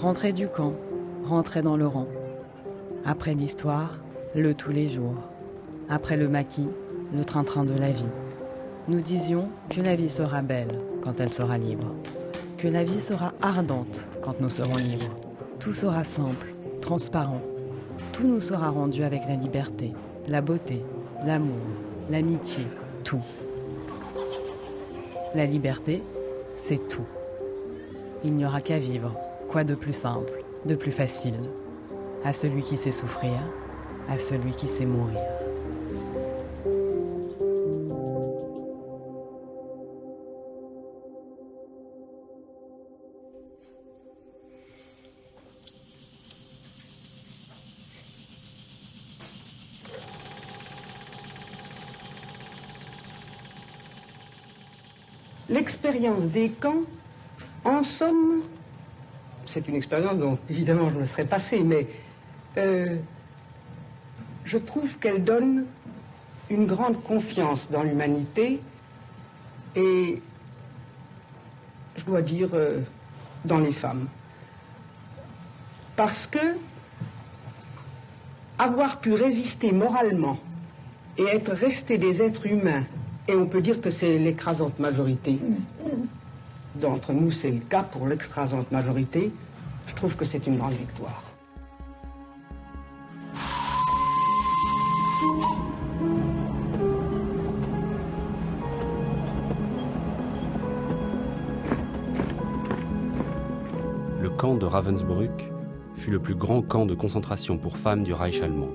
Rentrer du camp, rentrer dans le rang. Après l'histoire, le tous les jours. Après le maquis, le train-train de la vie. Nous disions que la vie sera belle quand elle sera libre. Que la vie sera ardente quand nous serons libres. Tout sera simple, transparent. Tout nous sera rendu avec la liberté, la beauté, l'amour, l'amitié, tout. La liberté, c'est tout. Il n'y aura qu'à vivre. Quoi de plus simple, de plus facile? À celui qui sait souffrir, à celui qui sait mourir. L'expérience des camps, en somme, c'est une expérience dont évidemment je me serais passée, mais je trouve qu'elle donne une grande confiance dans l'humanité et, je dois dire, dans les femmes. Parce que avoir pu résister moralement et être restés des êtres humains, et on peut dire que c'est l'écrasante majorité, d'entre nous c'est le cas pour l'écrasante majorité, je trouve que c'est une grande victoire. Le camp de Ravensbrück fut le plus grand camp de concentration pour femmes du Reich allemand.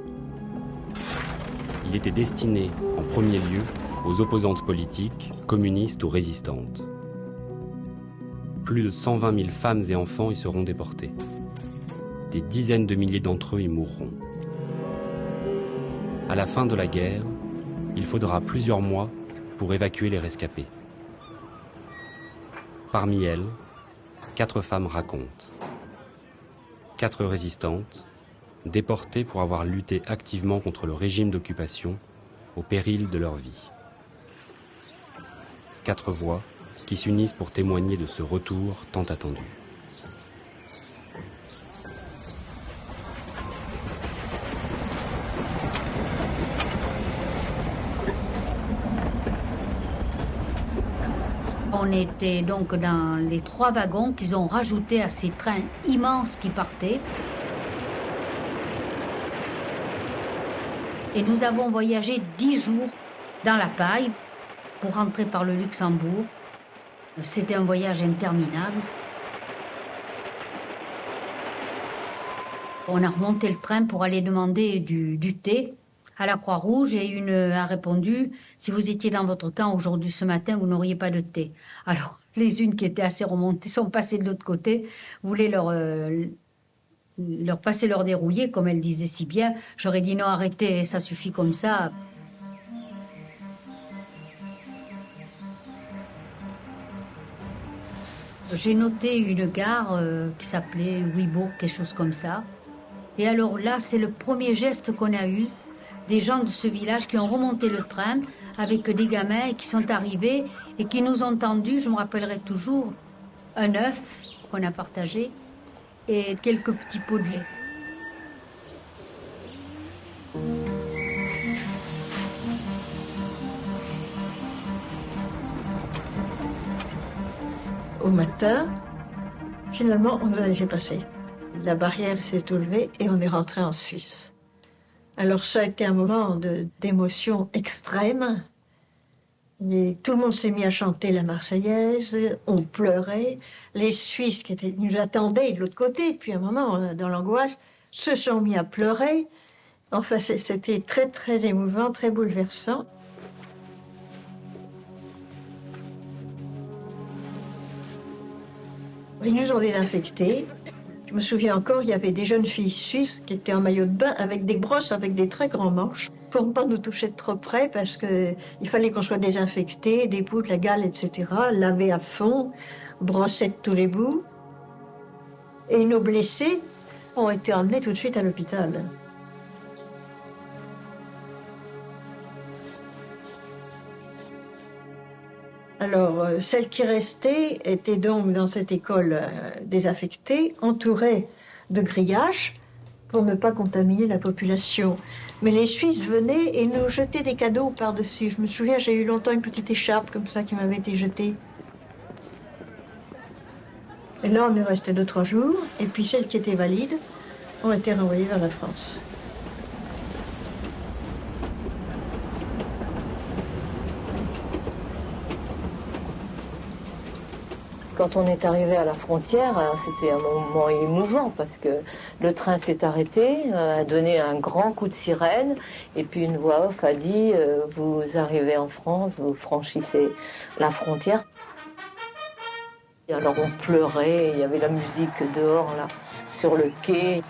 Il était destiné, en premier lieu, aux opposantes politiques, communistes ou résistantes. Plus de 120 000 femmes et enfants y seront déportés. Des dizaines de milliers d'entre eux y mourront. À la fin de la guerre, il faudra plusieurs mois pour évacuer les rescapés. Parmi elles, 4 femmes racontent. 4 résistantes, déportées pour avoir lutté activement contre le régime d'occupation au péril de leur vie. 4 voix qui s'unissent pour témoigner de ce retour tant attendu. On était donc dans les 3 wagons qu'ils ont rajoutés à ces trains immenses qui partaient. Et nous avons voyagé 10 jours dans la paille pour rentrer par le Luxembourg. C'était un voyage interminable. On a remonté le train pour aller demander du thé à la Croix-Rouge et une a répondu « Si vous étiez dans votre camp aujourd'hui ce matin, vous n'auriez pas de thé. » Alors, les unes qui étaient assez remontées sont passées de l'autre côté, voulaient leur passer leur dérouillé, comme elle disait si bien. J'aurais dit non, arrêtez, ça suffit comme ça. J'ai noté une gare qui s'appelait Wiebourg, quelque chose comme ça. Et alors là, c'est le premier geste qu'on a eu, des gens de ce village qui ont remonté le train avec des gamins et qui sont arrivés et qui nous ont tendus, je me rappellerai toujours, un œuf qu'on a partagé et quelques petits pots de lait. Au matin, finalement, on nous a laissé passer. La barrière s'est soulevée et on est rentré en Suisse. Alors ça a été un moment d'émotion extrême. Et tout le monde s'est mis à chanter la Marseillaise, on pleurait. Les Suisses qui nous attendaient de l'autre côté, puis à un moment, dans l'angoisse, se sont mis à pleurer. Enfin, c'était très, très émouvant, très bouleversant. Ils nous ont désinfectés. Je me souviens encore, il y avait des jeunes filles suisses qui étaient en maillot de bain avec des brosses avec des très grands manches pour ne pas nous toucher de trop près parce qu'il fallait qu'on soit désinfecté, des poux, de la gale, etc., laver à fond, brosser de tous les bouts. Et nos blessés ont été emmenés tout de suite à l'hôpital. Alors, celles qui restaient étaient donc dans cette école désaffectée, entourées de grillages pour ne pas contaminer la population. Mais les Suisses venaient et nous jetaient des cadeaux par-dessus. Je me souviens, j'ai eu longtemps une petite écharpe comme ça qui m'avait été jetée. Et là, on est resté 2-3 jours. Et puis celles qui étaient valides ont été renvoyées vers la France. Quand on est arrivé à la frontière, c'était un moment émouvant parce que le train s'est arrêté, a donné un grand coup de sirène et puis une voix off a dit « Vous arrivez en France, vous franchissez la frontière ». Alors on pleurait, il y avait la musique dehors là, sur le quai.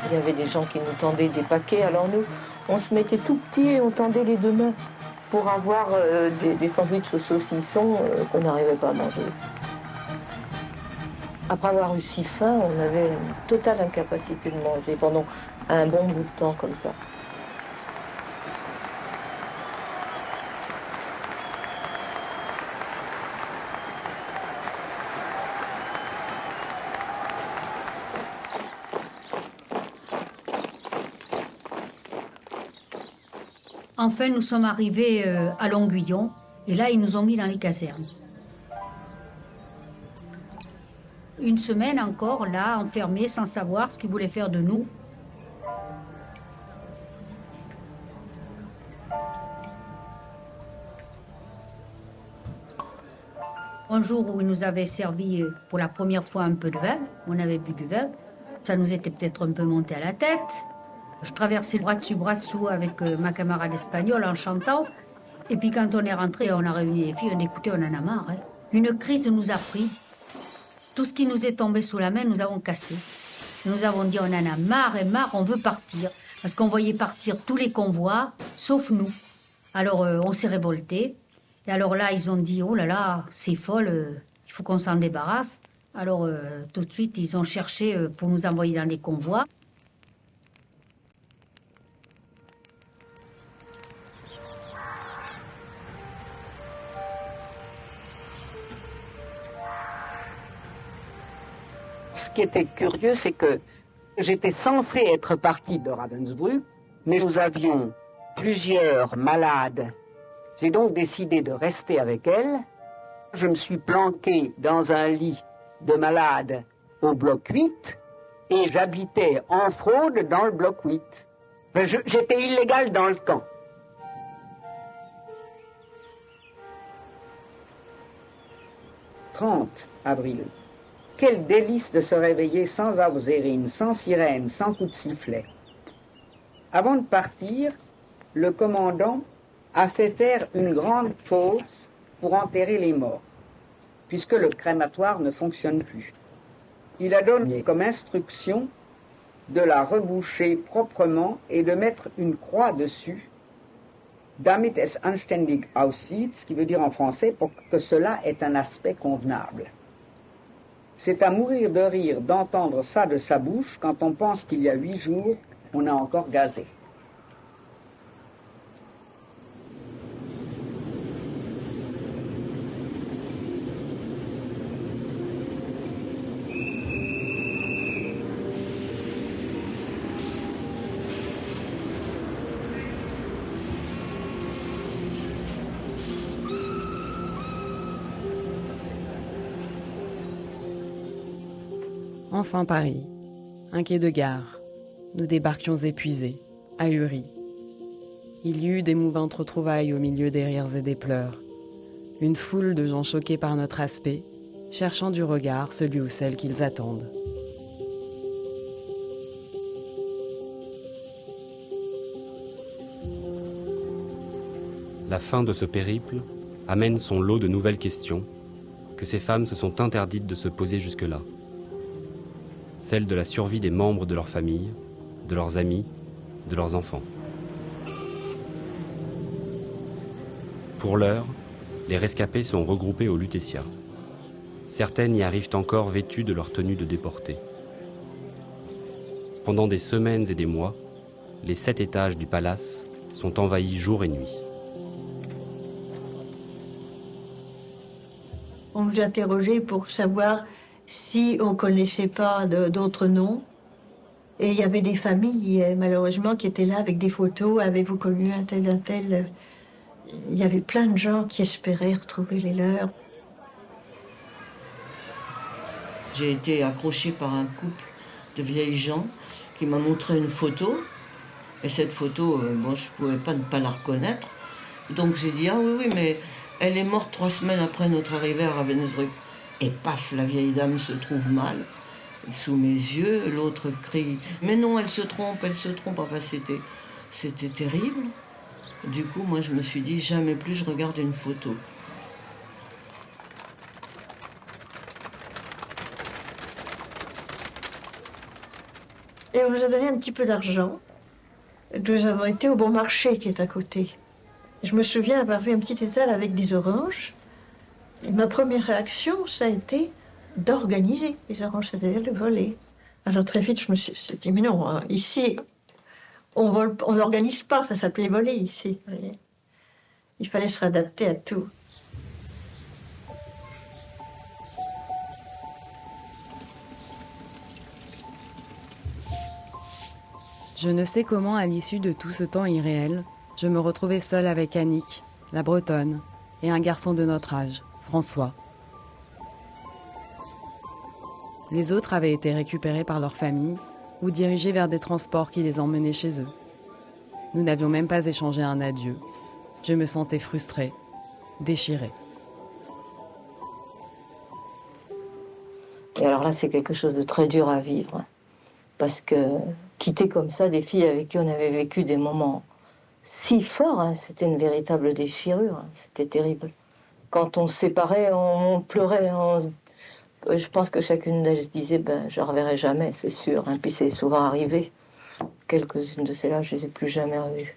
Il y avait des gens qui nous tendaient des paquets, alors nous, on se mettait tout petit et on tendait les deux mains pour avoir des sandwichs au saucisson qu'on n'arrivait pas à manger. Après avoir eu si faim, on avait une totale incapacité de manger pendant un bon bout de temps comme ça. Enfin, nous sommes arrivés à Longuillon et là, ils nous ont mis dans les casernes. Une semaine encore, là, enfermés, sans savoir ce qu'ils voulaient faire de nous. Un jour où ils nous avaient servi pour la première fois un peu de vin, on avait bu du vin, ça nous était peut-être un peu monté à la tête. Je traversais bras dessous avec ma camarade espagnole en chantant. Et puis quand on est rentré, on a réuni les filles, on écoutait, on en a marre. Hein. Une crise nous a pris. Tout ce qui nous est tombé sous la main, nous avons cassé. Nous avons dit, on en a marre et marre, on veut partir. Parce qu'on voyait partir tous les convois, sauf nous. Alors on s'est révoltés. Et alors là, ils ont dit, oh là là, c'est folle, il faut qu'on s'en débarrasse. Alors tout de suite, ils ont cherché pour nous envoyer dans des convois. Ce qui était curieux, c'est que j'étais censé être parti de Ravensbrück, mais nous avions plusieurs malades. J'ai donc décidé de rester avec elle. Je me suis planqué dans un lit de malade au bloc 8 et j'habitais en fraude dans le bloc 8. J'étais illégal dans le camp. « 30 avril. Quel délice de se réveiller sans ausérine, sans sirène, sans coup de sifflet. Avant de partir, le commandant a fait faire une grande fosse pour enterrer les morts, puisque le crématoire ne fonctionne plus. Il a donné comme instruction de la reboucher proprement et de mettre une croix dessus, damit es anständig aussieht, ce qui veut dire en français pour que cela ait un aspect convenable. C'est à mourir de rire d'entendre ça de sa bouche quand on pense qu'il y a 8 jours, on a encore gazé. Enfin Paris, un quai de gare. Nous débarquions épuisés, ahuris. Il y eut d'émouvantes retrouvailles au milieu des rires et des pleurs. Une foule de gens choqués par notre aspect, cherchant du regard celui ou celle qu'ils attendent. La fin de ce périple amène son lot de nouvelles questions que ces femmes se sont interdites de se poser jusque-là. Celle de la survie des membres de leur famille, de leurs amis, de leurs enfants. Pour l'heure, les rescapés sont regroupés au Lutetia. Certaines y arrivent encore vêtues de leur tenue de déportées. Pendant des semaines et des mois, les 7 étages du palace sont envahis jour et nuit. On nous interrogeait pour savoir si on ne connaissait pas d'autres noms. Et il y avait des familles, malheureusement, qui étaient là avec des photos. Avez-vous connu un tel, un tel? Il y avait plein de gens qui espéraient retrouver les leurs. J'ai été accrochée par un couple de vieilles gens qui m'a montré une photo. Et cette photo, bon, je ne pouvais pas ne pas la reconnaître. Donc j'ai dit, ah oui, oui, mais elle est morte 3 semaines après notre arrivée à Ravensbrück. Et paf, la vieille dame se trouve mal. Sous mes yeux, l'autre crie, mais non, elle se trompe, elle se trompe. Enfin, c'était terrible. Du coup, moi, je me suis dit, jamais plus je regarde une photo. Et on nous a donné un petit peu d'argent. Nous avons été au bon marché qui est à côté. Je me souviens avoir vu un petit étal avec des oranges. Et ma première réaction, ça a été d'organiser les oranges, c'est-à-dire de voler. Alors très vite, je me suis dit, mais non, ici, on n'organise pas, ça s'appelait voler ici. Il fallait se réadapter à tout. Je ne sais comment, à l'issue de tout ce temps irréel, je me retrouvais seule avec Annick, la Bretonne, et un garçon de notre âge, François. Les autres avaient été récupérés par leur famille ou dirigés vers des transports qui les emmenaient chez eux. Nous n'avions même pas échangé un adieu. Je me sentais frustrée, déchirée. Et alors là, c'est quelque chose de très dur à vivre. Parce que quitter comme ça des filles avec qui on avait vécu des moments si forts, hein, c'était une véritable déchirure. Hein, c'était terrible. Quand on se séparait, on pleurait. Je pense que chacune d'elles se disait, je ne reverrai jamais, c'est sûr. Hein. Puis c'est souvent arrivé. Quelques-unes de celles-là, je ne les ai plus jamais revues.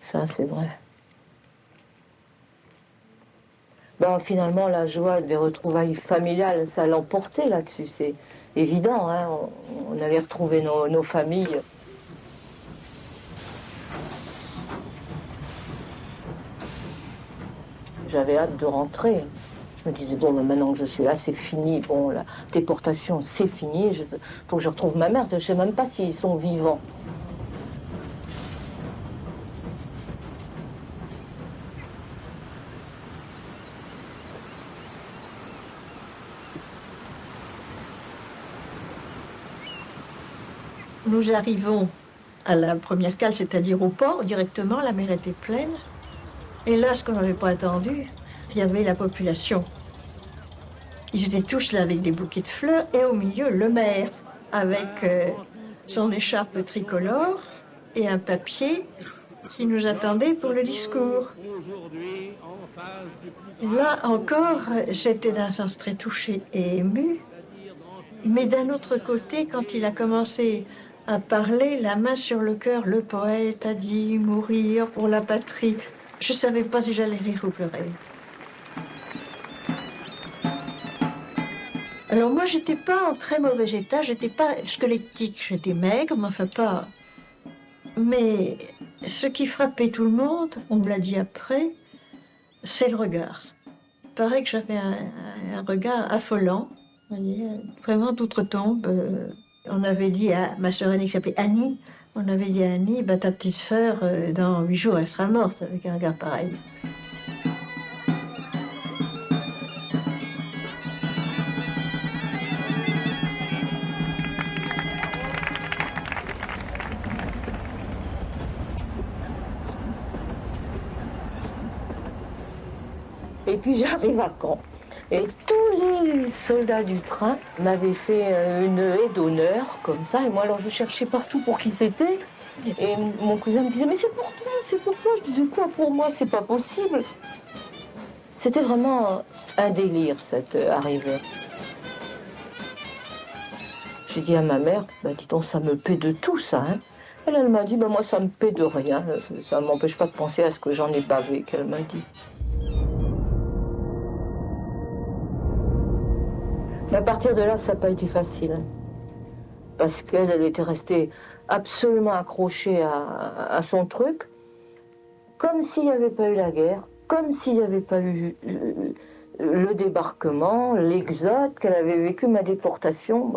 Ça, c'est vrai. Finalement, la joie des retrouvailles familiales, ça l'emportait là-dessus. C'est évident, hein. On allait retrouver nos familles. J'avais hâte de rentrer. Je me disais, maintenant que je suis là, c'est fini. Bon, la déportation, c'est fini. Il faut que je retrouve ma mère. Je ne sais même pas s'ils sont vivants. Nous arrivons à la première cale, c'est-à-dire au port, directement. La mer était pleine. Et là, ce qu'on n'avait pas attendu, il y avait la population. Ils étaient tous là avec des bouquets de fleurs et au milieu, le maire avec son écharpe tricolore et un papier qui nous attendait pour le discours. Et là encore, j'étais d'un sens très touchée et émue. Mais d'un autre côté, quand il a commencé à parler, la main sur le cœur, le poète a dit mourir pour la patrie. Je ne savais pas si j'allais rire ou pleurer. Alors moi, j'étais pas en très mauvais état, j'étais pas squelettique, j'étais maigre, mais enfin pas. Mais ce qui frappait tout le monde, on me l'a dit après, c'est le regard. Il paraît que j'avais un regard affolant, vous voyez, vraiment d'outre-tombe. On avait dit à ma sœur aînée qui s'appelait Annie, on avait dit à Annie, ta petite sœur, dans 8 jours, elle sera morte avec un regard pareil. Et puis j'arrive à Caen. Et tous les soldats du train m'avaient fait une haie d'honneur, comme ça. Et moi, alors, je cherchais partout pour qui c'était. Et mon cousin me disait, mais c'est pour toi, c'est pour toi. Je disais, quoi pour moi? C'est pas possible. C'était vraiment un délire, cette arrivée. J'ai dit à ma mère, dis donc, ça me paie de tout, ça. Hein. Elle m'a dit, moi, ça me paie de rien. Ça ne m'empêche pas de penser à ce que j'en ai bavé, qu'elle m'a dit. À partir de là, ça n'a pas été facile. Parce qu'elle était restée absolument accrochée à son truc, comme s'il n'y avait pas eu la guerre, comme s'il n'y avait pas eu le débarquement, l'exode, qu'elle avait vécu, ma déportation,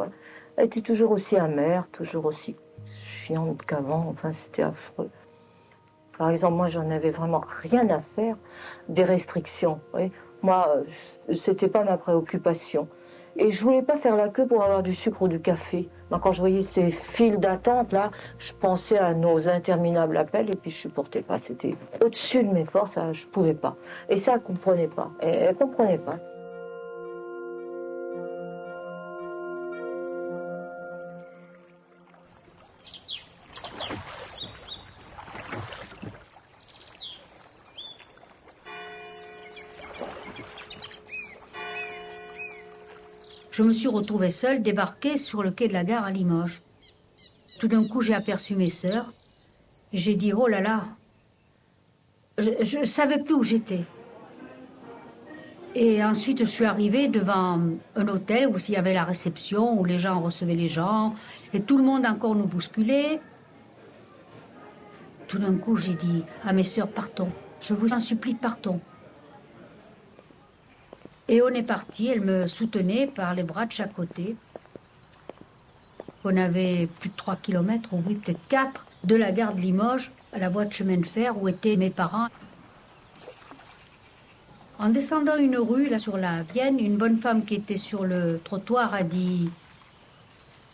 elle était toujours aussi amère, toujours aussi chiante qu'avant, enfin c'était affreux. Par exemple, moi j'en avais vraiment rien à faire des restrictions. Oui. Moi, c'était pas ma préoccupation. Et je voulais pas faire la queue pour avoir du sucre ou du café. Moi, quand je voyais ces files d'attente là, je pensais à nos interminables appels et puis je supportais pas. C'était au-dessus de mes forces, ça, je pouvais pas. Et ça, elle comprenait pas. Elle comprenait pas. Je me suis retrouvée seule, débarquée sur le quai de la gare à Limoges. Tout d'un coup, j'ai aperçu mes sœurs. J'ai dit, oh là là, je ne savais plus où j'étais. Et ensuite, je suis arrivée devant un hôtel où il y avait la réception, où les gens recevaient les gens, et tout le monde encore nous bousculait. Tout d'un coup, j'ai dit à mes sœurs, partons. Je vous en supplie, partons. Et on est parti, elle me soutenait par les bras de chaque côté. On avait plus de 3 kilomètres, ou oui, peut-être 4, de la gare de Limoges à la voie de chemin de fer où étaient mes parents. En descendant une rue, là sur la Vienne, une bonne femme qui était sur le trottoir a dit...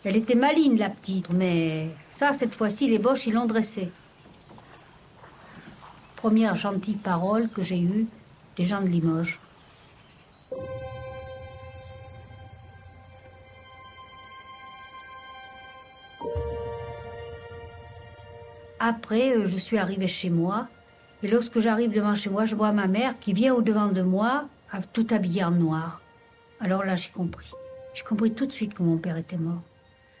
Elle était maligne, la petite, mais ça, cette fois-ci, les Boches, ils l'ont dressée. Première gentille parole que j'ai eue des gens de Limoges. Après, je suis arrivée chez moi, et lorsque j'arrive devant chez moi, je vois ma mère qui vient au-devant de moi, tout habillée en noir. Alors là, j'ai compris. J'ai compris tout de suite que mon père était mort.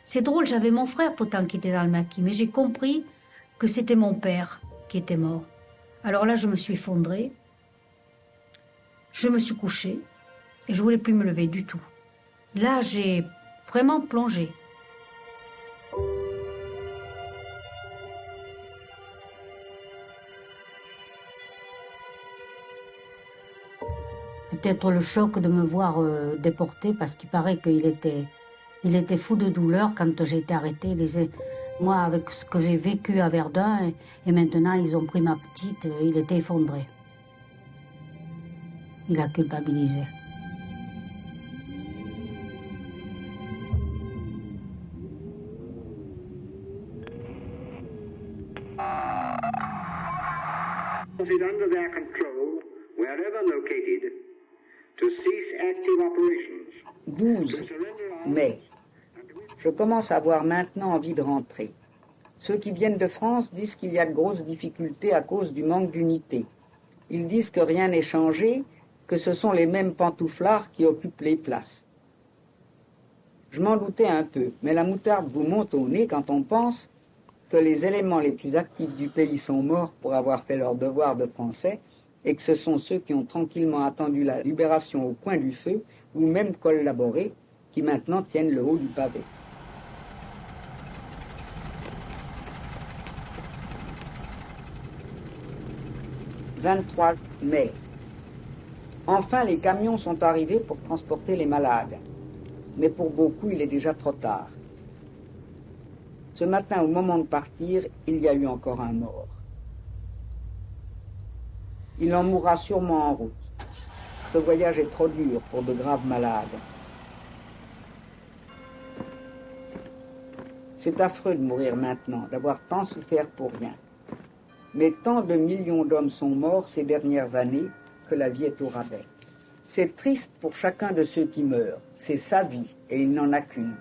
C'est drôle, j'avais mon frère pourtant qui était dans le maquis, mais j'ai compris que c'était mon père qui était mort. Alors là, je me suis effondrée, je me suis couchée, et je ne voulais plus me lever du tout. Là, j'ai vraiment plongé. Peut-être le choc de me voir déportée, parce qu'il paraît qu'il était fou de douleur quand j'ai été arrêtée. Il disait, moi, avec ce que j'ai vécu à Verdun, et maintenant ils ont pris ma petite, il était effondré. Il a culpabilisé. Is under their control, wherever located, to cease active operations. 12 mai. Je commence à avoir maintenant envie de rentrer. Ceux qui viennent de France disent qu'il y a de grosses difficultés à cause du manque d'unité. Ils disent que rien n'est changé, que ce sont les mêmes pantouflards qui occupent les places. Je m'en doutais un peu, mais la moutarde vous monte au nez quand on pense que les éléments les plus actifs du pays sont morts pour avoir fait leur devoir de Français, et que ce sont ceux qui ont tranquillement attendu la libération au coin du feu, ou même collaboré, qui maintenant tiennent le haut du pavé. « 23 mai. Enfin, les camions sont arrivés pour transporter les malades. Mais pour beaucoup, il est déjà trop tard. Ce matin, au moment de partir, il y a eu encore un mort. Il en mourra sûrement en route. Ce voyage est trop dur pour de graves malades. C'est affreux de mourir maintenant, d'avoir tant souffert pour rien. Mais tant de millions d'hommes sont morts ces dernières années que la vie est au rabais. C'est triste pour chacun de ceux qui meurent. C'est sa vie et il n'en a qu'une.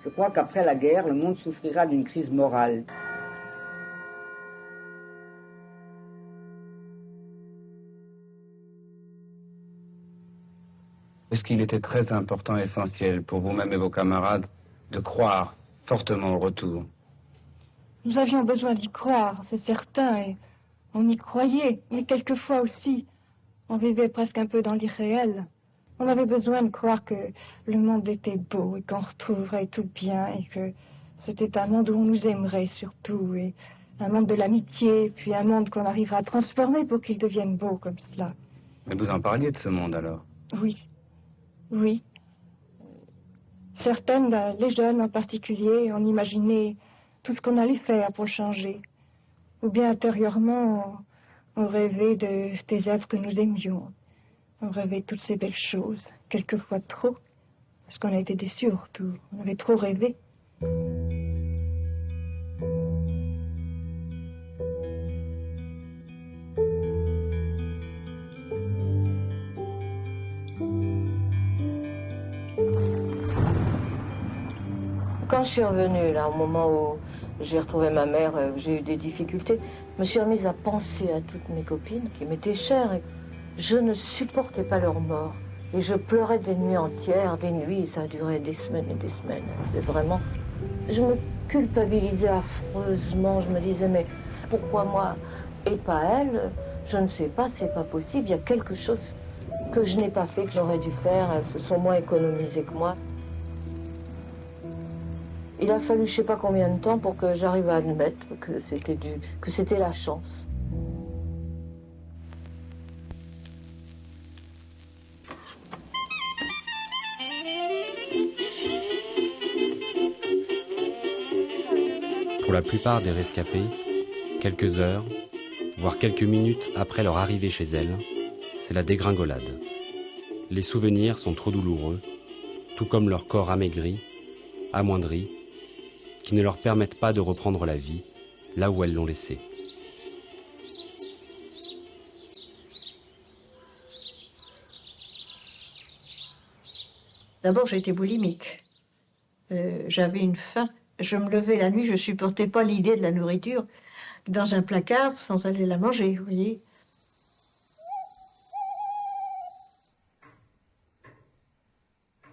Je crois qu'après la guerre, le monde souffrira d'une crise morale. Est-ce qu'il était très important et essentiel pour vous-même et vos camarades de croire fortement au retour? Nous avions besoin d'y croire, c'est certain, et on y croyait, mais quelquefois aussi, on vivait presque un peu dans l'irréel. On avait besoin de croire que le monde était beau et qu'on retrouverait tout bien et que c'était un monde où on nous aimerait surtout et un monde de l'amitié, puis un monde qu'on arrivera à transformer pour qu'il devienne beau comme cela. Mais vous en parliez de ce monde alors? Oui, oui. Certaines, les jeunes en particulier, ont imaginé tout ce qu'on allait faire pour le changer. Ou bien intérieurement, on rêvait des êtres que nous aimions. On rêvait de toutes ces belles choses, quelquefois trop, parce qu'on a été déçus surtout. On avait trop rêvé. Quand je suis revenue, là, au moment où j'ai retrouvé ma mère, j'ai eu des difficultés, je me suis remise à penser à toutes mes copines qui m'étaient chères. Et je ne supportais pas leur mort. Et je pleurais des nuits entières, des nuits, ça a duré des semaines et des semaines. C'est vraiment... Je me culpabilisais affreusement. Je me disais, mais pourquoi moi et pas elle? Je ne sais pas, c'est pas possible. Il y a quelque chose que je n'ai pas fait, que j'aurais dû faire. Elles se sont moins économisées que moi. Il a fallu je ne sais pas combien de temps pour que j'arrive à admettre que c'était la chance. Pour la plupart des rescapés, quelques heures, voire quelques minutes après leur arrivée chez elles, c'est la dégringolade. Les souvenirs sont trop douloureux, tout comme leur corps amaigri, amoindri, qui ne leur permettent pas de reprendre la vie là où elles l'ont laissée. D'abord, j'étais boulimique. J'avais une faim. Je me levais la nuit, je ne supportais pas l'idée de la nourriture dans un placard sans aller la manger, vous voyez.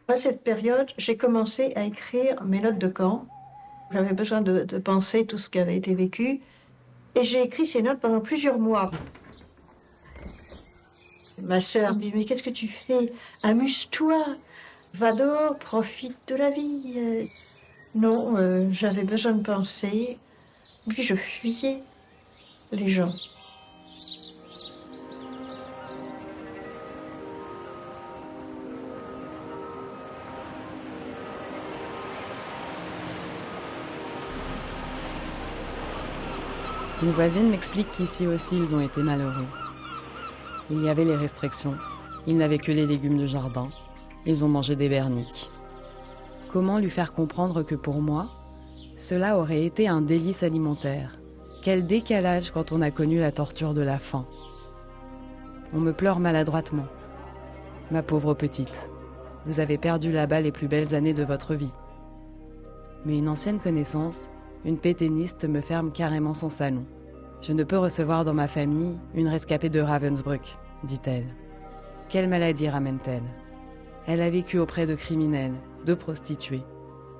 À cette période, j'ai commencé à écrire mes notes de camp. J'avais besoin de penser tout ce qui avait été vécu. Et j'ai écrit ces notes pendant plusieurs mois. Ma sœur me dit, mais qu'est-ce que tu fais? Amuse-toi, va dehors, profite de la vie. Non, j'avais besoin de penser. Puis je fuyais les gens. Une voisine m'explique qu'ici aussi ils ont été malheureux. Il y avait les restrictions, ils n'avaient que les légumes de jardin, ils ont mangé des berniques. Comment lui faire comprendre que pour moi, cela aurait été un délice alimentaire? Quel décalage quand on a connu la torture de la faim. On me pleure maladroitement. Ma pauvre petite, vous avez perdu là-bas les plus belles années de votre vie. Mais une ancienne connaissance, une pétainiste, me ferme carrément son salon. Je ne peux recevoir dans ma famille une rescapée de Ravensbrück, dit-elle. Quelle maladie ramène-t-elle? Elle a vécu auprès de criminels, de prostituées.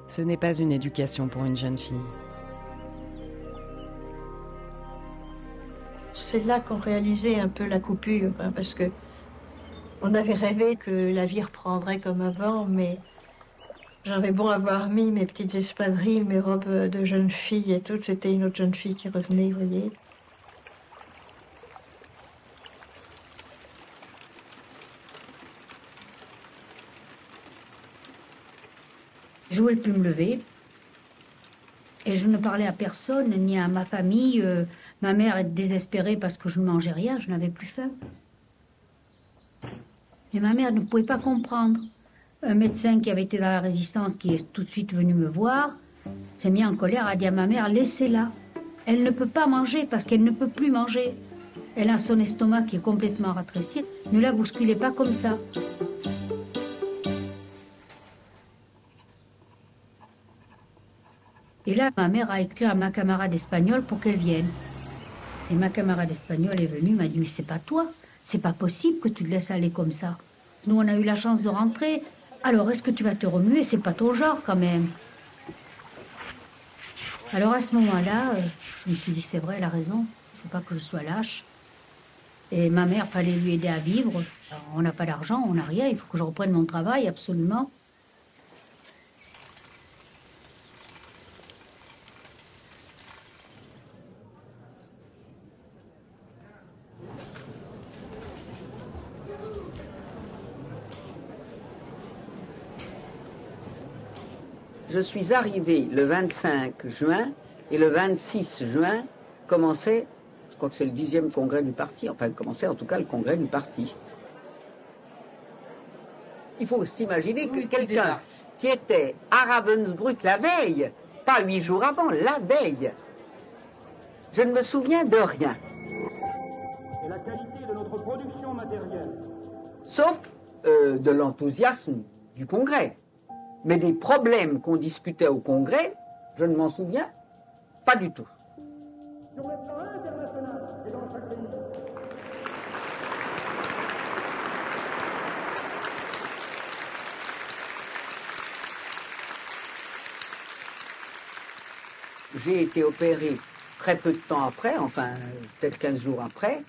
Ce n'est pas une éducation pour une jeune fille. C'est là qu'on réalisait un peu la coupure, hein, parce que on avait rêvé que la vie reprendrait comme avant, mais j'avais beau avoir mis mes petites espadrilles, mes robes de jeune fille et tout, c'était une autre jeune fille qui revenait, vous voyez. Je ne voulais plus me lever. Et je ne parlais à personne, ni à ma famille. Ma mère était désespérée parce que je ne mangeais rien, je n'avais plus faim. Et ma mère ne pouvait pas comprendre. Un médecin qui avait été dans la résistance, qui est tout de suite venu me voir, s'est mis en colère, a dit à ma mère, laissez-la. Elle ne peut pas manger parce qu'elle ne peut plus manger. Elle a son estomac qui est complètement rétréci. Ne la bousculez pas comme ça. Et là, ma mère a écrit à ma camarade espagnole pour qu'elle vienne. Et ma camarade espagnole est venue, m'a dit, mais c'est pas toi, c'est pas possible que tu te laisses aller comme ça. Nous, on a eu la chance de rentrer. Alors, est-ce que tu vas te remuer? C'est pas ton genre, quand même. Alors, à ce moment-là, je me suis dit, c'est vrai, elle a raison. Il ne faut pas que je sois lâche. Et ma mère, fallait lui aider à vivre. Alors, on n'a pas d'argent, on n'a rien. Il faut que je reprenne mon travail, absolument. Je suis arrivé le 25 juin et le 26 juin commençait, je crois que c'est le 10e congrès du parti, enfin commençait en tout cas le congrès du parti. Il faut s'imaginer que quelqu'un qui était à Ravensbrück la veille, pas 8 jours avant, la veille, je ne me souviens de rien. Et la qualité de notre production matérielle. Sauf de l'enthousiasme du congrès. Mais des problèmes qu'on discutait au congrès, je ne m'en souviens pas du tout. Sur le plan international et dans chaque pays. J'ai été opéré très peu de temps après, enfin peut-être 15 jours après,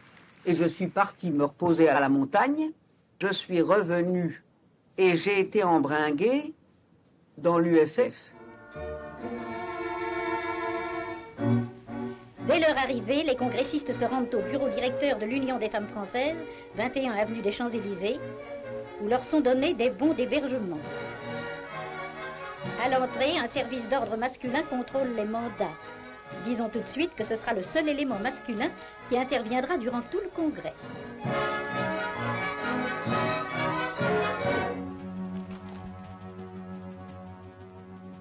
et je suis parti me reposer à la montagne. Je suis revenu et j'ai été embringué dans l'UFF. Dès leur arrivée, les congressistes se rendent au bureau directeur de l'Union des femmes françaises, 21 avenue des Champs-Élysées, où leur sont donnés des bons d'hébergement. À l'entrée, un service d'ordre masculin contrôle les mandats. Disons tout de suite que ce sera le seul élément masculin qui interviendra durant tout le congrès.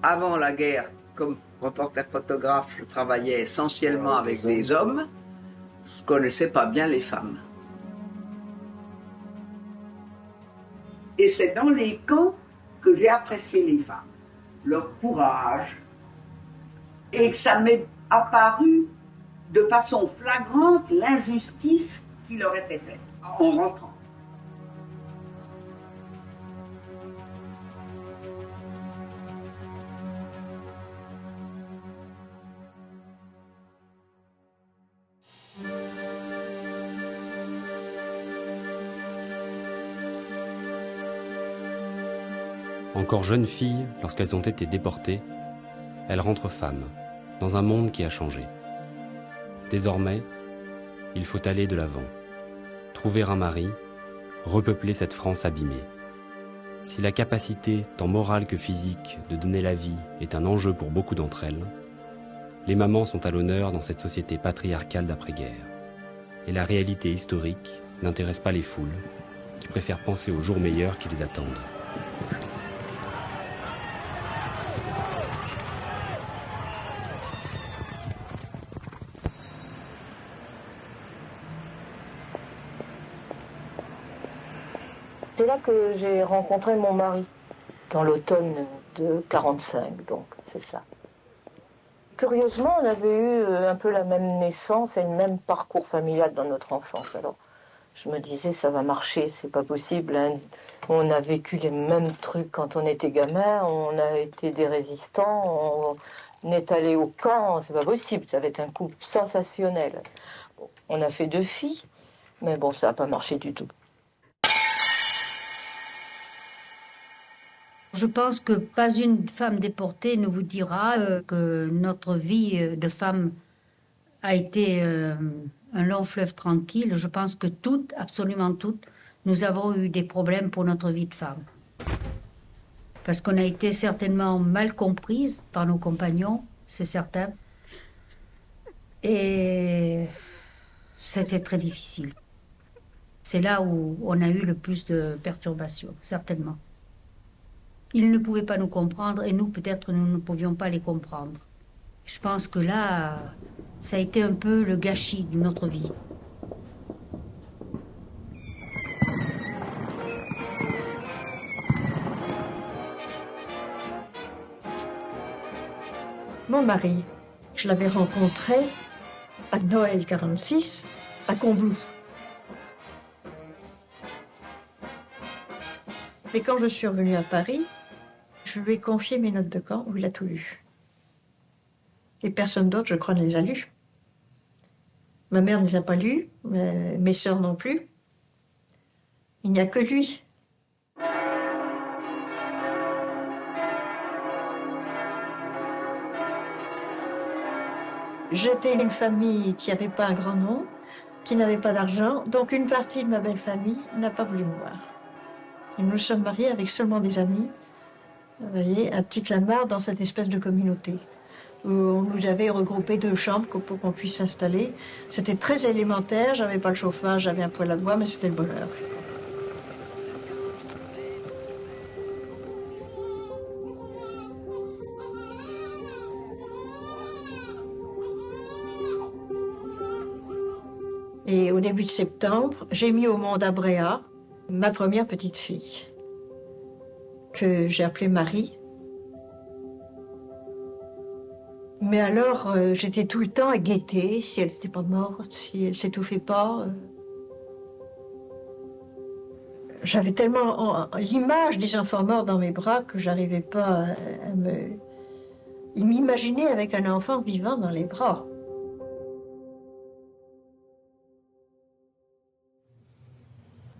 Avant la guerre, comme reporter photographe, je travaillais essentiellement avec des hommes. Je ne connaissais pas bien les femmes. Et c'est dans les camps que j'ai apprécié les femmes, leur courage, et que ça m'est apparu de façon flagrante l'injustice qui leur était faite en rentrant. Encore jeunes filles, lorsqu'elles ont été déportées, elles rentrent femmes, dans un monde qui a changé. Désormais, il faut aller de l'avant, trouver un mari, repeupler cette France abîmée. Si la capacité, tant morale que physique, de donner la vie est un enjeu pour beaucoup d'entre elles, les mamans sont à l'honneur dans cette société patriarcale d'après-guerre. Et la réalité historique n'intéresse pas les foules, qui préfèrent penser aux jours meilleurs qui les attendent. C'est là que j'ai rencontré mon mari, dans l'automne de 45, donc c'est ça. Curieusement, on avait eu un peu la même naissance et le même parcours familial dans notre enfance. Alors, je me disais, ça va marcher, c'est pas possible, hein. On a vécu les mêmes trucs quand on était gamin, on a été des résistants, on est allé au camp, c'est pas possible, ça va être un couple sensationnel. On a fait 2 filles, mais bon, ça n'a pas marché du tout. Je pense que pas une femme déportée ne vous dira que notre vie de femme a été un long fleuve tranquille. Je pense que toutes, absolument toutes, nous avons eu des problèmes pour notre vie de femme. Parce qu'on a été certainement mal comprises par nos compagnons, c'est certain. Et c'était très difficile. C'est là où on a eu le plus de perturbations, certainement. Ils ne pouvaient pas nous comprendre et nous, peut-être, nous ne pouvions pas les comprendre. Je pense que là, ça a été un peu le gâchis de notre vie. Mon mari, je l'avais rencontré à Noël 46 à Combloux. Mais quand je suis revenue à Paris, je lui ai confié mes notes de camp où il a tout lu. Et personne d'autre, je crois, ne les a lues. Ma mère ne les a pas lues, mes sœurs non plus. Il n'y a que lui. J'étais une famille qui n'avait pas un grand nom, qui n'avait pas d'argent, donc une partie de ma belle famille n'a pas voulu me voir. Et nous sommes mariés avec seulement des amis Vous voyez, un petit clamart dans cette espèce de communauté où on nous avait regroupé 2 chambres pour qu'on puisse s'installer. C'était très élémentaire, j'avais pas le chauffage, j'avais un poêle à bois, mais c'était le bonheur. Et au début de septembre, j'ai mis au monde à Bréa ma première petite fille, que j'ai appelée Marie. Mais alors, j'étais tout le temps à guetter si elle n'était pas morte, si elle s'étouffait pas. J'avais tellement l'image des enfants morts dans mes bras que j'arrivais pas à m'imaginer avec un enfant vivant dans les bras.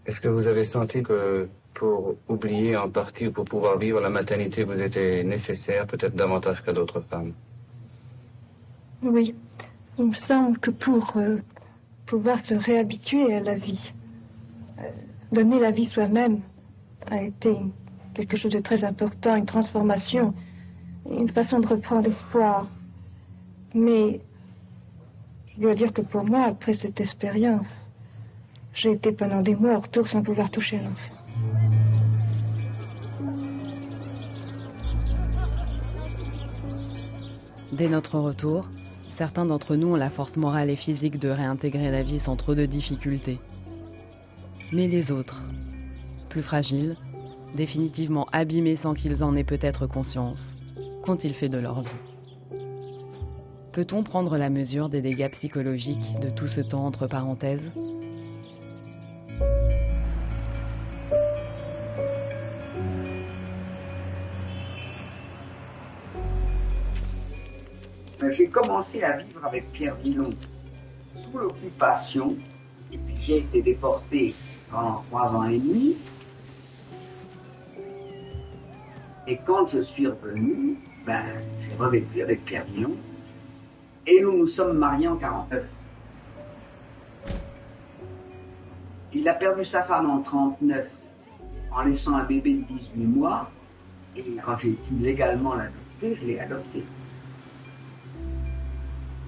Est-ce que vous avez senti que pour oublier en partie ou pour pouvoir vivre la maternité vous était nécessaire, peut-être davantage qu'à d'autres femmes? Oui, il me semble que pour pouvoir se réhabituer à la vie, donner la vie soi-même a été quelque chose de très important, une transformation, une façon de reprendre espoir. Mais je dois dire que pour moi, après cette expérience, j'ai été pendant des mois hors tour sans pouvoir toucher un enfant. Dès notre retour, certains d'entre nous ont la force morale et physique de réintégrer la vie sans trop de difficultés. Mais les autres, plus fragiles, définitivement abîmés sans qu'ils en aient peut-être conscience, qu'ont-ils fait de leur vie? Peut-on prendre la mesure des dégâts psychologiques de tout ce temps entre parenthèses? J'ai commencé à vivre avec Pierre Villon sous l'occupation, et puis j'ai été déporté pendant 3 ans et demi. Et quand je suis revenu, j'ai revécu avec Pierre Villon, et nous nous sommes mariés en 49. Il a perdu sa femme en 39 en laissant un bébé de 18 mois, et quand j'ai pu légalement l'adopter, je l'ai adopté.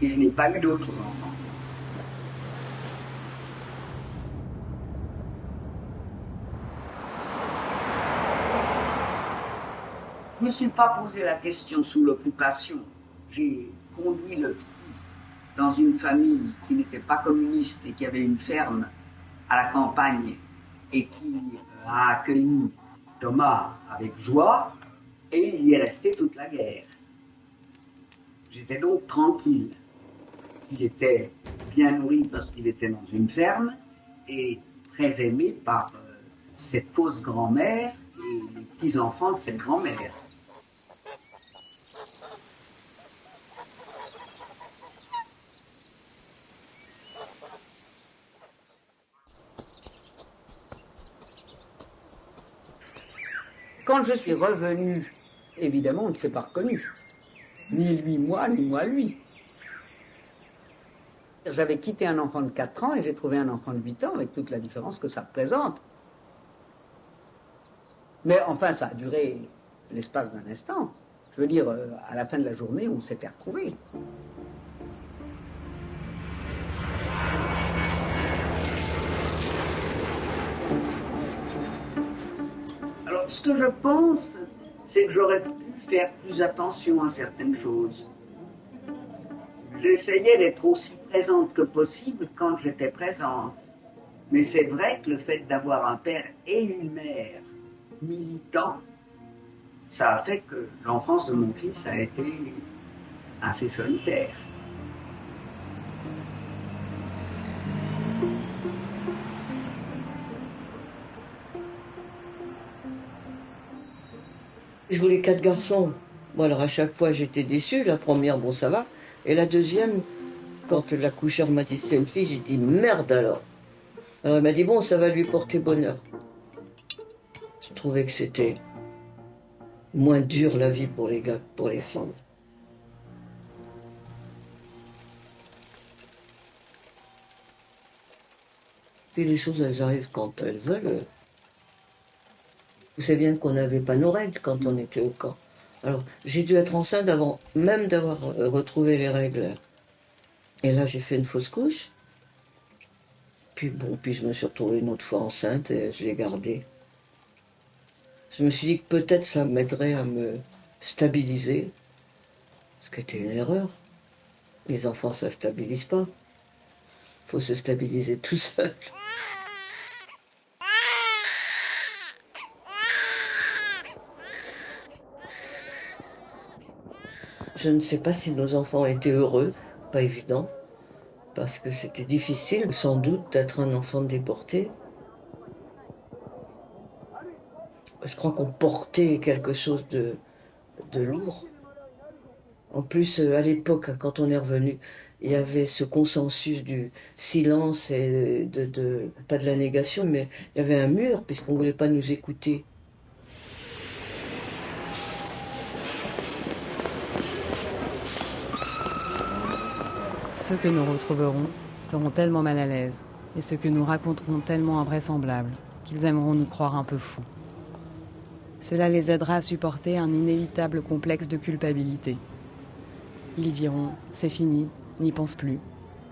Et je n'ai pas eu d'autres enfants. Je ne me suis pas posé la question sous l'occupation. J'ai conduit le petit dans une famille qui n'était pas communiste et qui avait une ferme à la campagne et qui a accueilli Thomas avec joie, et il y est resté toute la guerre. J'étais donc tranquille. Il était bien nourri parce qu'il était dans une ferme et très aimé par cette fausse grand-mère et les petits-enfants de cette grand-mère. Quand je suis revenu, évidemment, on ne s'est pas reconnu. Ni lui, moi, ni moi, lui. J'avais quitté un enfant de 4 ans et j'ai trouvé un enfant de 8 ans avec toute la différence que ça représente. Mais enfin, ça a duré l'espace d'un instant. Je veux dire, à la fin de la journée, on s'était retrouvés. Alors, ce que je pense, c'est que j'aurais pu faire plus attention à certaines choses. J'essayais d'être aussi présente que possible quand j'étais présente. Mais c'est vrai que le fait d'avoir un père et une mère militants, ça a fait que l'enfance de mon fils a été assez solitaire. Je voulais 4 garçons. Bon, alors à chaque fois j'étais déçue. La première, bon ça va. Et la deuxième, quand l'accoucheur m'a dit c'est une fille, j'ai dit merde alors. Alors elle m'a dit bon, ça va lui porter bonheur. Je trouvais que c'était moins dur la vie pour les gars que pour les filles. Puis les choses elles arrivent quand elles veulent. Vous savez bien qu'on n'avait pas nos règles quand on était au camp. Alors, j'ai dû être enceinte avant même d'avoir retrouvé les règles. Et là, j'ai fait une fausse couche. Puis je me suis retrouvée une autre fois enceinte et je l'ai gardée. Je me suis dit que peut-être ça m'aiderait à me stabiliser. Ce qui était une erreur. Les enfants, ça ne stabilise pas. Il faut se stabiliser tout seul. Je ne sais pas si nos enfants étaient heureux, pas évident, parce que c'était difficile, sans doute, d'être un enfant déporté. Je crois qu'on portait quelque chose de lourd. En plus, à l'époque, quand on est revenu, il y avait ce consensus du silence et pas de la négation, mais il y avait un mur, puisqu'on ne voulait pas nous écouter. Ceux que nous retrouverons seront tellement mal à l'aise, et ceux que nous raconterons tellement invraisemblables, qu'ils aimeront nous croire un peu fous. Cela les aidera à supporter un inévitable complexe de culpabilité. Ils diront « c'est fini, n'y pense plus »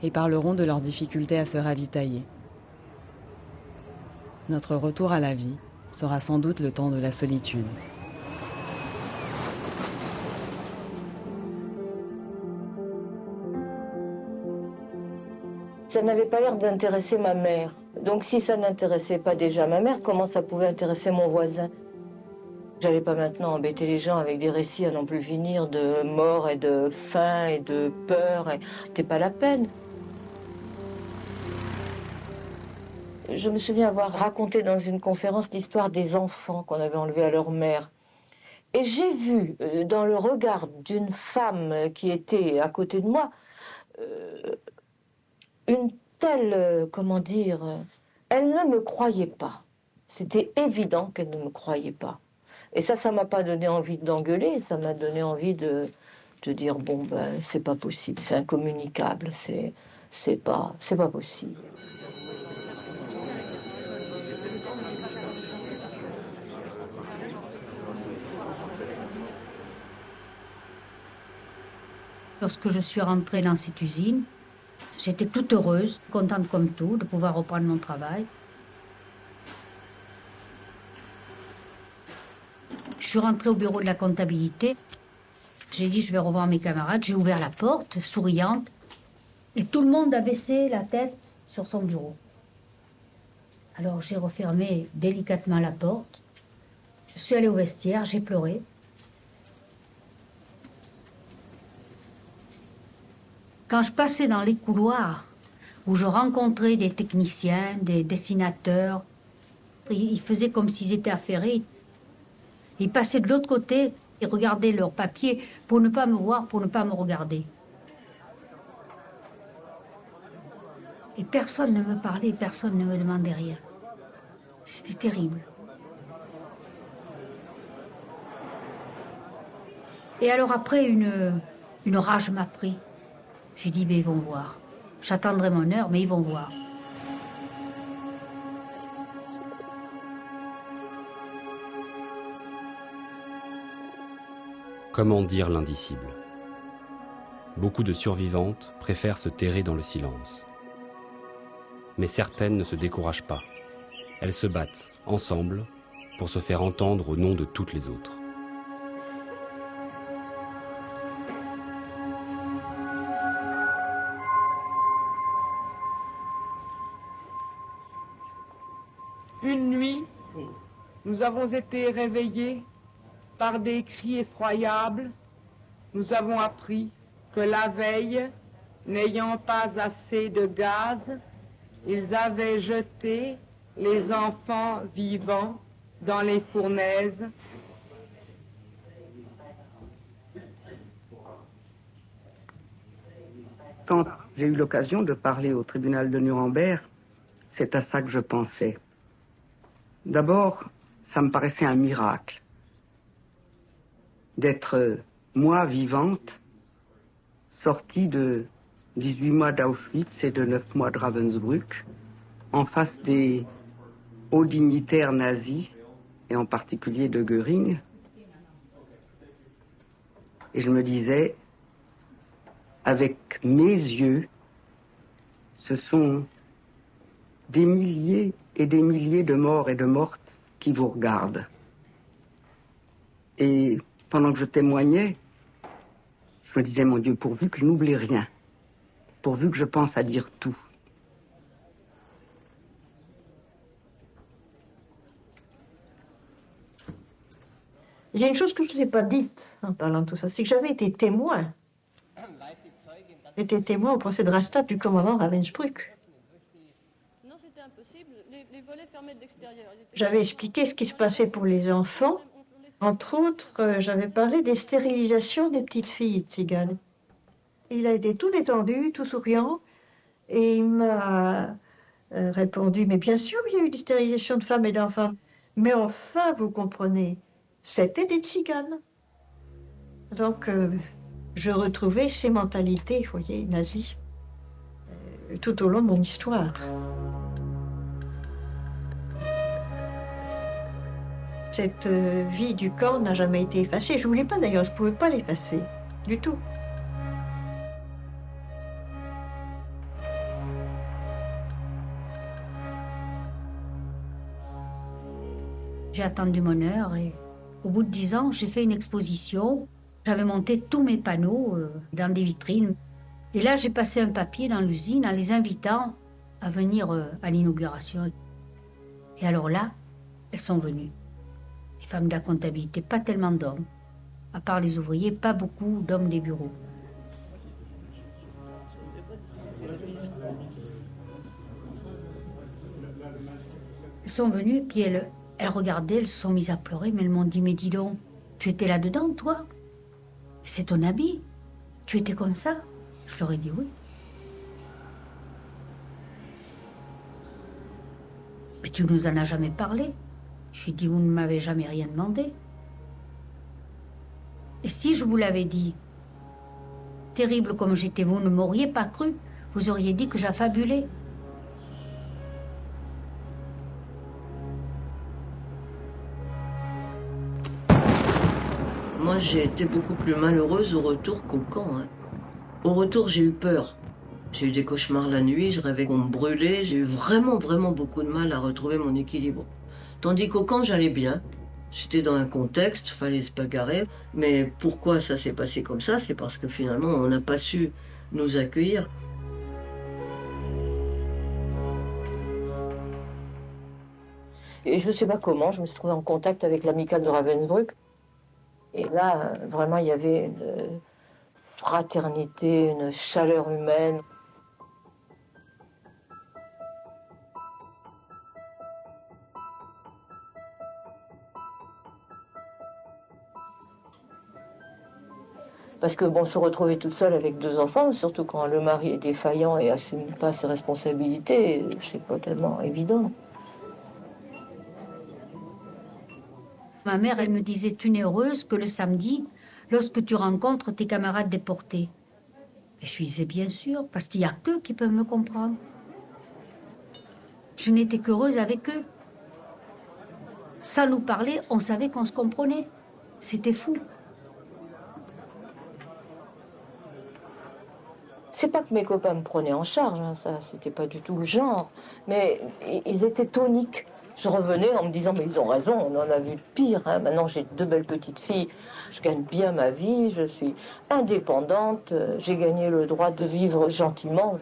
et parleront de leur difficulté à se ravitailler. Notre retour à la vie sera sans doute le temps de la solitude. Ça n'avait pas l'air d'intéresser ma mère. Donc si ça n'intéressait pas déjà ma mère, comment ça pouvait intéresser mon voisin? J'allais pas maintenant embêter les gens avec des récits à n'en plus finir de mort et de faim et de peur. C'était pas la peine. Je me souviens avoir raconté dans une conférence l'histoire des enfants qu'on avait enlevés à leur mère. Et j'ai vu dans le regard d'une femme qui était à côté de moi une telle, comment dire, elle ne me croyait pas. C'était évident qu'elle ne me croyait pas. Et ça m'a pas donné envie d'engueuler, ça m'a donné envie de dire, bon, ben, c'est pas possible, c'est incommunicable, c'est pas possible. Lorsque je suis rentrée dans cette usine, j'étais toute heureuse, contente comme tout, de pouvoir reprendre mon travail. Je suis rentrée au bureau de la comptabilité. J'ai dit, je vais revoir mes camarades. J'ai ouvert la porte, souriante. Et tout le monde a baissé la tête sur son bureau. Alors j'ai refermé délicatement la porte. Je suis allée au vestiaire, j'ai pleuré. Quand je passais dans les couloirs, où je rencontrais des techniciens, des dessinateurs, ils faisaient comme s'ils étaient affairés. Ils passaient de l'autre côté et regardaient leurs papiers pour ne pas me voir, pour ne pas me regarder. Et personne ne me parlait, personne ne me demandait rien. C'était terrible. Et alors après, une rage m'a pris. J'ai dit, mais ils vont voir. J'attendrai mon heure, mais ils vont voir. Comment dire l'indicible? Beaucoup de survivantes préfèrent se terrer dans le silence. Mais certaines ne se découragent pas. Elles se battent, ensemble, pour se faire entendre au nom de toutes les autres. Une nuit, nous avons été réveillés par des cris effroyables. Nous avons appris que la veille, n'ayant pas assez de gaz, ils avaient jeté les enfants vivants dans les fournaises. Quand j'ai eu l'occasion de parler au tribunal de Nuremberg, c'est à ça que je pensais. D'abord, ça me paraissait un miracle d'être, moi, vivante, sortie de 18 mois d'Auschwitz et de 9 mois de Ravensbrück, en face des hauts dignitaires nazis et en particulier de Göring. Et je me disais, avec mes yeux, ce sont des milliers et des milliers de morts et de mortes qui vous regardent. Et pendant que je témoignais, je me disais, mon Dieu, pourvu que je n'oublie rien, pourvu que je pense à dire tout. Il y a une chose que je ne vous ai pas dite en parlant de tout ça, c'est que j'avais été témoin. J'étais témoin au procès de Rastatt du commandant Ravensbrück. J'avais expliqué ce qui se passait pour les enfants. Entre autres, j'avais parlé des stérilisations des petites filles tziganes. Il a été tout détendu, tout souriant, et il m'a répondu, mais bien sûr, il y a eu des stérilisations de femmes et d'enfants. Mais enfin, vous comprenez, c'était des tziganes. Donc, je retrouvais ces mentalités, vous voyez, nazies, tout au long de mon histoire. Cette vie du camp n'a jamais été effacée. Je ne voulais pas d'ailleurs, je ne pouvais pas l'effacer, du tout. J'ai attendu mon heure et au bout de 10 ans, j'ai fait une exposition. J'avais monté tous mes panneaux dans des vitrines. Et là, j'ai passé un papier dans l'usine en les invitant à venir à l'inauguration. Et alors là, elles sont venues. Les femmes de la comptabilité, pas tellement d'hommes. À part les ouvriers, pas beaucoup d'hommes des bureaux. Elles sont venues, puis elles regardaient, elles se sont mises à pleurer, mais elles m'ont dit, mais dis donc, tu étais là-dedans, toi? C'est ton habit. Tu étais comme ça? Je leur ai dit oui. Mais tu nous en as jamais parlé. Je lui ai dit, vous ne m'avez jamais rien demandé. Et si je vous l'avais dit, terrible comme j'étais, vous ne m'auriez pas cru. Vous auriez dit que j'affabulais. Moi, j'ai été beaucoup plus malheureuse au retour qu'au camp. Hein. Au retour, j'ai eu peur. J'ai eu des cauchemars la nuit, je rêvais qu'on me brûlait. J'ai eu vraiment, vraiment beaucoup de mal à retrouver mon équilibre. Tandis qu'au camp, j'allais bien. J'étais dans un contexte, fallait se bagarrer. Mais pourquoi ça s'est passé comme ça? C'est parce que finalement, on n'a pas su nous accueillir. Et je ne sais pas comment, je me suis trouvée en contact avec l'amicale de Ravensbrück. Et là, vraiment, il y avait une fraternité, une chaleur humaine. Parce que bon, se retrouver toute seule avec 2 enfants, surtout quand le mari est défaillant et n'assume pas ses responsabilités, c'est pas tellement évident. Ma mère, elle me disait, tu n'es heureuse que le samedi, lorsque tu rencontres tes camarades déportés. Et je lui disais, bien sûr, parce qu'il n'y a qu'eux qui peuvent me comprendre. Je n'étais qu'heureuse avec eux. Sans nous parler, on savait qu'on se comprenait. C'était fou. C'est pas que mes copains me prenaient en charge, hein, ça, c'était pas du tout le genre. Mais ils étaient toniques. Je revenais en me disant, mais ils ont raison, on en a vu pire. Hein. Maintenant, j'ai 2 belles petites filles, je gagne bien ma vie, je suis indépendante, j'ai gagné le droit de vivre gentiment.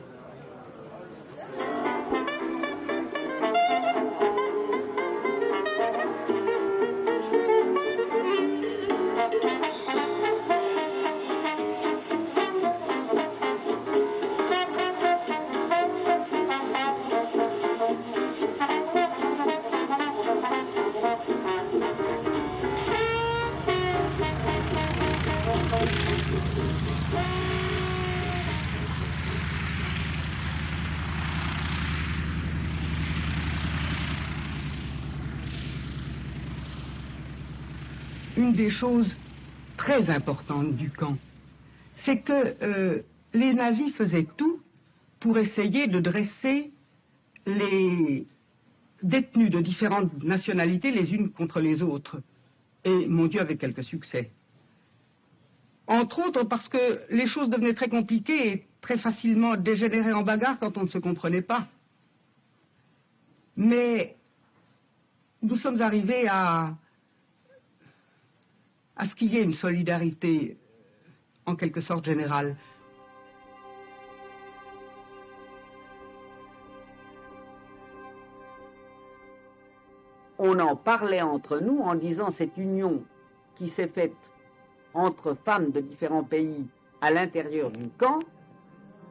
Une des choses très importantes du camp, c'est que les nazis faisaient tout pour essayer de dresser les détenues de différentes nationalités les unes contre les autres. Et, mon Dieu, avec quelques succès. Entre autres parce que les choses devenaient très compliquées et très facilement dégénérées en bagarre quand on ne se comprenait pas. Mais nous sommes arrivés à ce qu'il y ait une solidarité en quelque sorte générale. On en parlait entre nous en disant cette union qui s'est faite entre femmes de différents pays à l'intérieur du camp,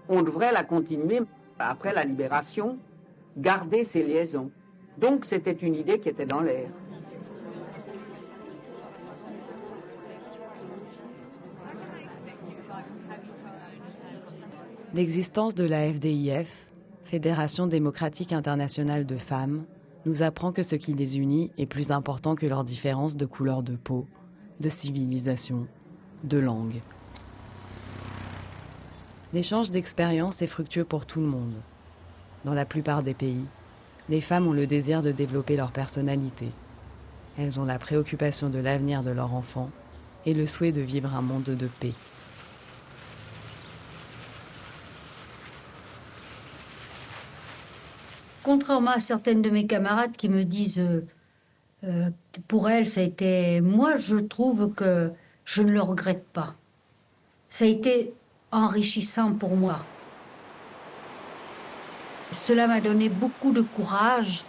on devrait la continuer après la libération, garder ces liaisons. Donc c'était une idée qui était dans l'air. L'existence de la FDIF, Fédération démocratique internationale de femmes, nous apprend que ce qui les unit est plus important que leurs différences de couleur de peau, de civilisation, de langue. L'échange d'expériences est fructueux pour tout le monde. Dans la plupart des pays, les femmes ont le désir de développer leur personnalité. Elles ont la préoccupation de l'avenir de leur enfant et le souhait de vivre un monde de paix. Contrairement à certaines de mes camarades qui me disent pour elles, ça a été... Moi, je trouve que je ne le regrette pas. Ça a été enrichissant pour moi. Cela m'a donné beaucoup de courage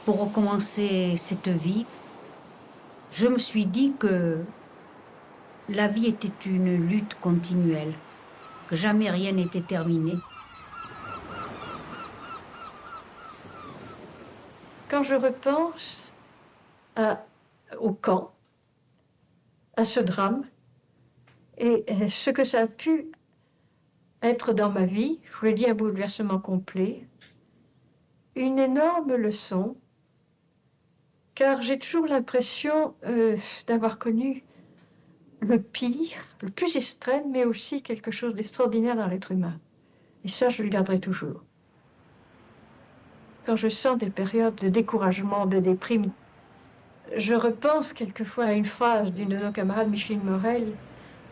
pour recommencer cette vie. Je me suis dit que la vie était une lutte continuelle, que jamais rien n'était terminé. Quand je repense au camp, à ce drame, et ce que ça a pu être dans ma vie, je vous l'ai dit, un bouleversement complet, une énorme leçon, car j'ai toujours l'impression d'avoir connu le pire, le plus extrême, mais aussi quelque chose d'extraordinaire dans l'être humain. Et ça, je le garderai toujours. Quand je sens des périodes de découragement, de déprime, je repense quelquefois à une phrase d'une de nos camarades, Micheline Morel,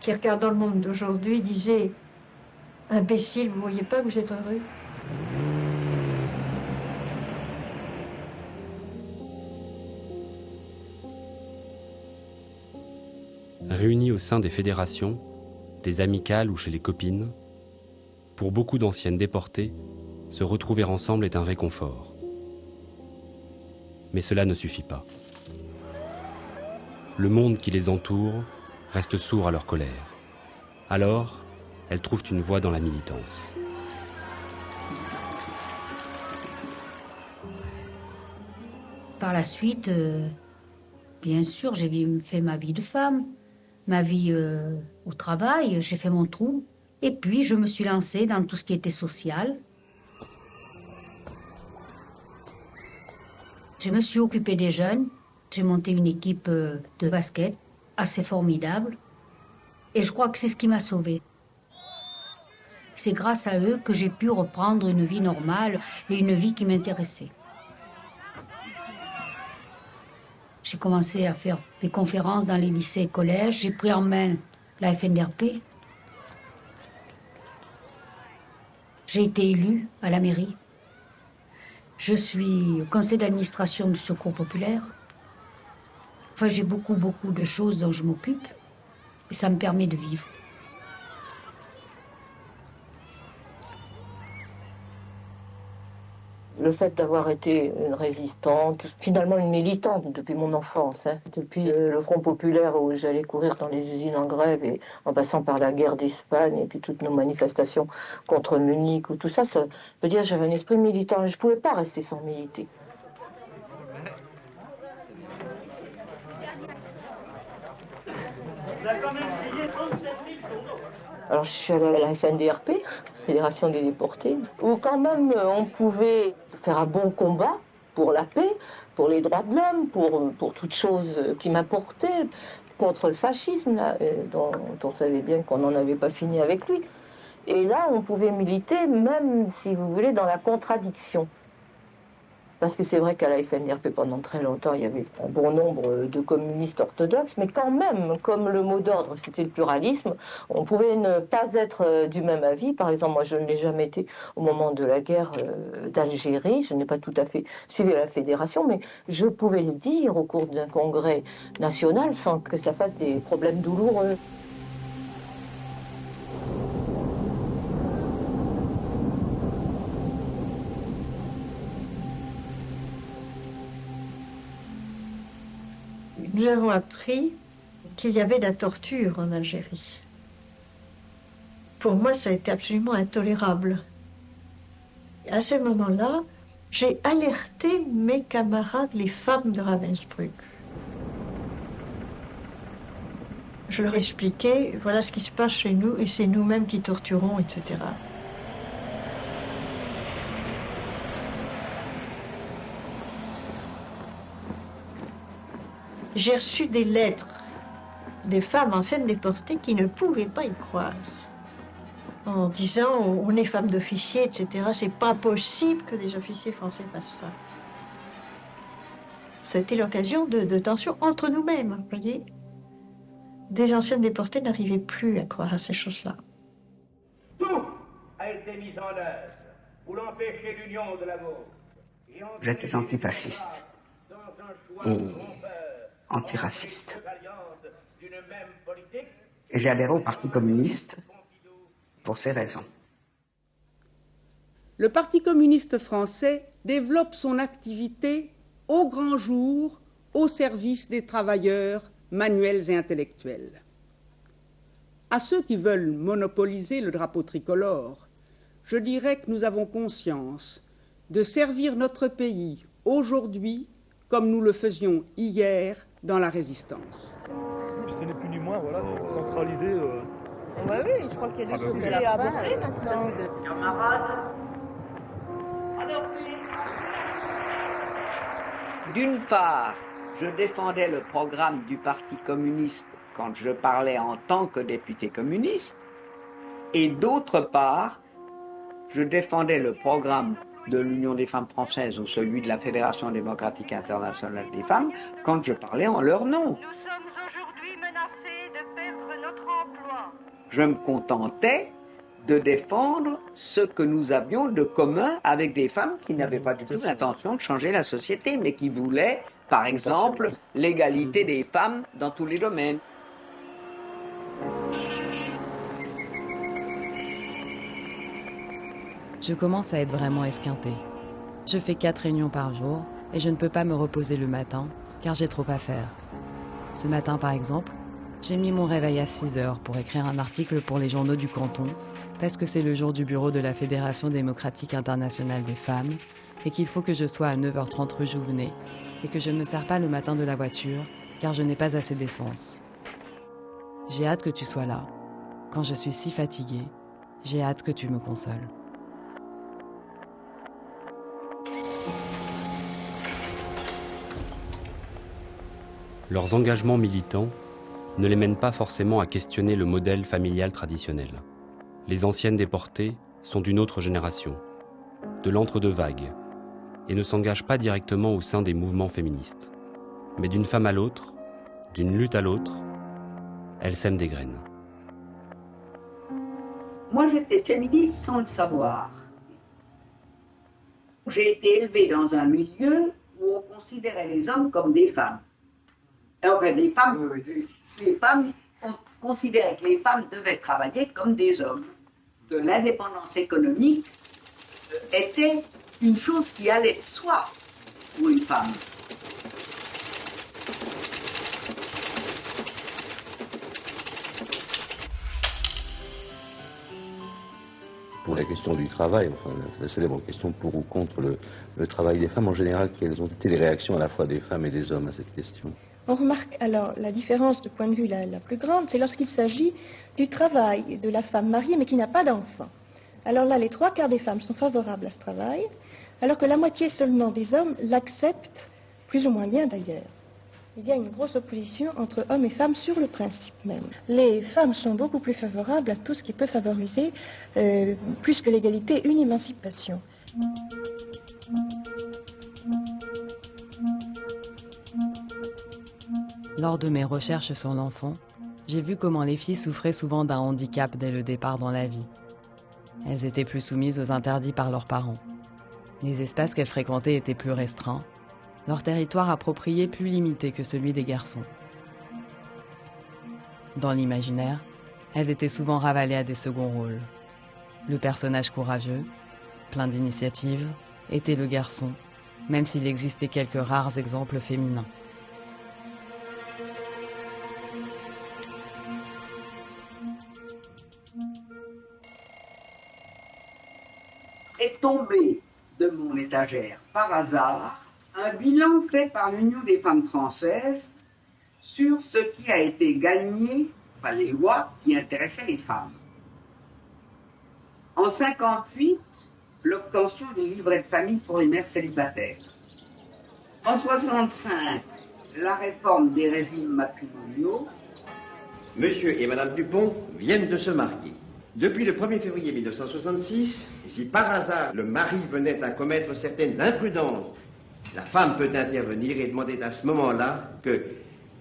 qui, regardant le monde d'aujourd'hui, disait « Imbécile, vous ne voyez pas que vous êtes heureux ?» Réunis au sein des fédérations, des amicales ou chez les copines, pour beaucoup d'anciennes déportées, se retrouver ensemble est un réconfort. Mais cela ne suffit pas. Le monde qui les entoure reste sourd à leur colère. Alors, elles trouvent une voie dans la militance. Par la suite, bien sûr, j'ai fait ma vie de femme, ma vie au travail, j'ai fait mon trou. Et puis, je me suis lancée dans tout ce qui était social. Je me suis occupée des jeunes. J'ai monté une équipe de basket assez formidable. Et je crois que c'est ce qui m'a sauvée. C'est grâce à eux que j'ai pu reprendre une vie normale et une vie qui m'intéressait. J'ai commencé à faire des conférences dans les lycées et collèges. J'ai pris en main la FNDRP. J'ai été élue à la mairie. Je suis au conseil d'administration du Secours populaire. Enfin, j'ai beaucoup de choses dont je m'occupe. Et ça me permet de vivre. Le fait d'avoir été une résistante, finalement une militante depuis mon enfance, depuis le Front populaire où j'allais courir dans les usines en grève et en passant par la guerre d'Espagne et puis toutes nos manifestations contre Munich ou tout ça, ça veut dire que j'avais un esprit militant et je ne pouvais pas rester sans militer. Alors je suis allée à la FNDRP, Fédération des déportés, où quand même on pouvait faire un bon combat pour la paix, pour les droits de l'homme, pour toutes choses qui m'apportaient, contre le fascisme, là, dont on savait bien qu'on n'en avait pas fini avec lui. Et là, on pouvait militer, même, si vous voulez, dans la contradiction. Parce que c'est vrai qu'à la FNDRP, pendant très longtemps, il y avait un bon nombre de communistes orthodoxes, mais quand même, comme le mot d'ordre, c'était le pluralisme, on pouvait ne pas être du même avis. Par exemple, moi, je ne l'ai jamais été au moment de la guerre d'Algérie. Je n'ai pas tout à fait suivi la fédération, mais je pouvais le dire au cours d'un congrès national sans que ça fasse des problèmes douloureux. Nous avons appris qu'il y avait de la torture en Algérie. Pour moi, ça a été absolument intolérable. À ce moment-là, j'ai alerté mes camarades, les femmes de Ravensbrück. Je leur expliquais, voilà ce qui se passe chez nous, et c'est nous-mêmes qui torturons, etc. J'ai reçu des lettres des femmes anciennes déportées qui ne pouvaient pas y croire, en disant on est femme d'officier, etc. C'est pas possible que des officiers français fassent ça. C'était l'occasion de tensions entre nous-mêmes, vous voyez. Des anciennes déportées n'arrivaient plus à croire à ces choses-là. Tout a été mis en œuvre pour l'empêcher l'union de la gauche. J'étais antifasciste et antiraciste. Et j'ai adhéré au Parti communiste pour ces raisons. Le Parti communiste français développe son activité au grand jour au service des travailleurs manuels et intellectuels. À ceux qui veulent monopoliser le drapeau tricolore, je dirais que nous avons conscience de servir notre pays aujourd'hui comme nous le faisions hier dans la Résistance. Ce n'est plus ni moins, voilà, centralisé. Oui, je crois qu'il y a des choses à aborder maintenant. Camarades, d'une part, je défendais le programme du Parti communiste quand je parlais en tant que député communiste, et d'autre part, je défendais le programme de l'Union des femmes françaises ou celui de la Fédération démocratique internationale des femmes quand je parlais en leur nom. Nous sommes aujourd'hui menacés de perdre notre emploi. Je me contentais de défendre ce que nous avions de commun avec des femmes qui n'avaient pas du tout l'intention de changer la société, mais qui voulaient, par exemple, l'égalité des femmes dans tous les domaines. Je commence à être vraiment esquintée. Je fais 4 réunions par jour et je ne peux pas me reposer le matin car j'ai trop à faire. Ce matin, par exemple, j'ai mis mon réveil à 6 heures pour écrire un article pour les journaux du canton parce que c'est le jour du bureau de la Fédération démocratique internationale des femmes et qu'il faut que je sois à 9h30 rue Jouvenet et que je ne me sers pas le matin de la voiture car je n'ai pas assez d'essence. J'ai hâte que tu sois là. Quand je suis si fatiguée, j'ai hâte que tu me consoles. Leurs engagements militants ne les mènent pas forcément à questionner le modèle familial traditionnel. Les anciennes déportées sont d'une autre génération, de l'entre-deux-vagues, et ne s'engagent pas directement au sein des mouvements féministes. Mais d'une femme à l'autre, d'une lutte à l'autre, elles sèment des graines. Moi, j'étais féministe sans le savoir. J'ai été élevée dans un milieu où on considérait les hommes comme des femmes. Enfin, les femmes, on considérait que les femmes devaient travailler comme des hommes. Que l'indépendance économique était une chose qui allait de soi pour une femme. Pour la question du travail, enfin, la célèbre question pour ou contre le travail des femmes en général, quelles ont été les réactions à la fois des femmes et des hommes à cette question ? On remarque alors la différence de point de vue la plus grande, c'est lorsqu'il s'agit du travail de la femme mariée mais qui n'a pas d'enfant. Alors là, les 3/4 des femmes sont favorables à ce travail, alors que la moitié seulement des hommes l'acceptent, plus ou moins bien d'ailleurs. Il y a une grosse opposition entre hommes et femmes sur le principe même. Les femmes sont beaucoup plus favorables à tout ce qui peut favoriser, plus que l'égalité, une émancipation. Lors de mes recherches sur l'enfant, j'ai vu comment les filles souffraient souvent d'un handicap dès le départ dans la vie. Elles étaient plus soumises aux interdits par leurs parents. Les espaces qu'elles fréquentaient étaient plus restreints, leur territoire approprié plus limité que celui des garçons. Dans l'imaginaire, elles étaient souvent ravalées à des seconds rôles. Le personnage courageux, plein d'initiatives, était le garçon, même s'il existait quelques rares exemples féminins. Est tombé de mon étagère par hasard un bilan fait par l'Union des femmes françaises sur ce qui a été gagné par les lois qui intéressaient les femmes. En 1958, l'obtention du livret de famille pour les mères célibataires. En 1965, la réforme des régimes matrimoniaux. Monsieur et Madame Dupont viennent de se marier. Depuis le 1er février 1966, si par hasard le mari venait à commettre certaines imprudences, la femme peut intervenir et demander à ce moment-là que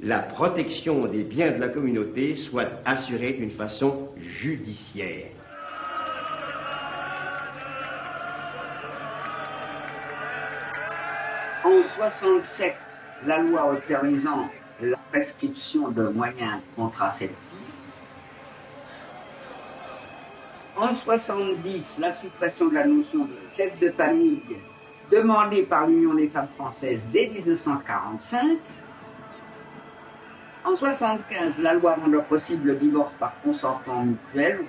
la protection des biens de la communauté soit assurée d'une façon judiciaire. En 1967, la loi autorisant la prescription de moyens contraceptifs. En 1970, la suppression de la notion de chef de famille demandée par l'Union des femmes françaises dès 1945. En 1975, la loi rendant possible le divorce par consentement mutuel.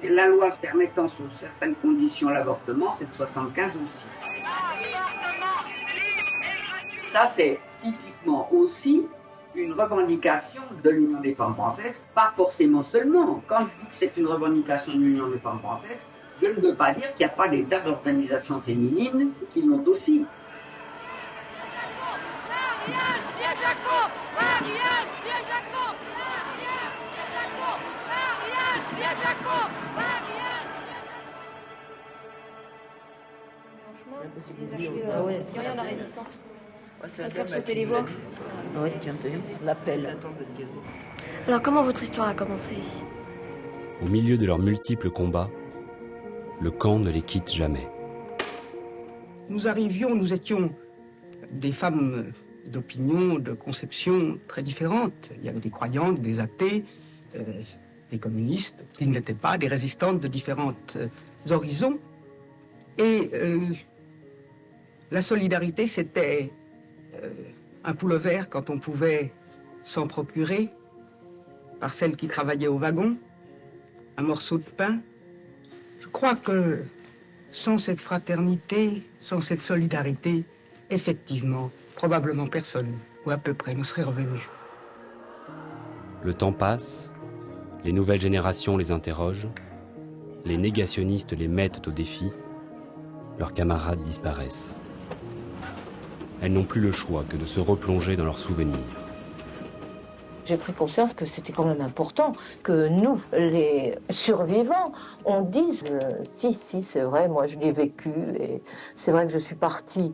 Et la loi permettant sous certaines conditions l'avortement, c'est de 1975 aussi. Ça, c'est typiquement aussi une revendication de l'Union des femmes françaises, pas forcément seulement. Quand je dis que c'est une revendication de l'Union des femmes françaises, je ne veux pas dire qu'il n'y a pas des tas d'organisations féminines qui l'ont aussi. Faire sauter les voix. Oui, tiens, l'appel. Alors comment votre histoire a commencé? Au milieu de leurs multiples combats, le camp ne les quitte jamais. Nous étions des femmes d'opinion, de conception très différentes. Il y avait des croyantes, des athées, des communistes, qui n'étaient pas des résistantes de différents horizons. Et la solidarité, c'était un pullover quand on pouvait s'en procurer, par celles qui travaillaient au wagon, un morceau de pain. Je crois que sans cette fraternité, sans cette solidarité, effectivement, probablement personne, ou à peu près, ne serait revenu. Le temps passe, les nouvelles générations les interrogent, les négationnistes les mettent au défi, leurs camarades disparaissent. Elles n'ont plus le choix que de se replonger dans leurs souvenirs. J'ai pris conscience que c'était quand même important que nous, les survivants, on dise si, c'est vrai, moi je l'ai vécu, et c'est vrai que je suis partie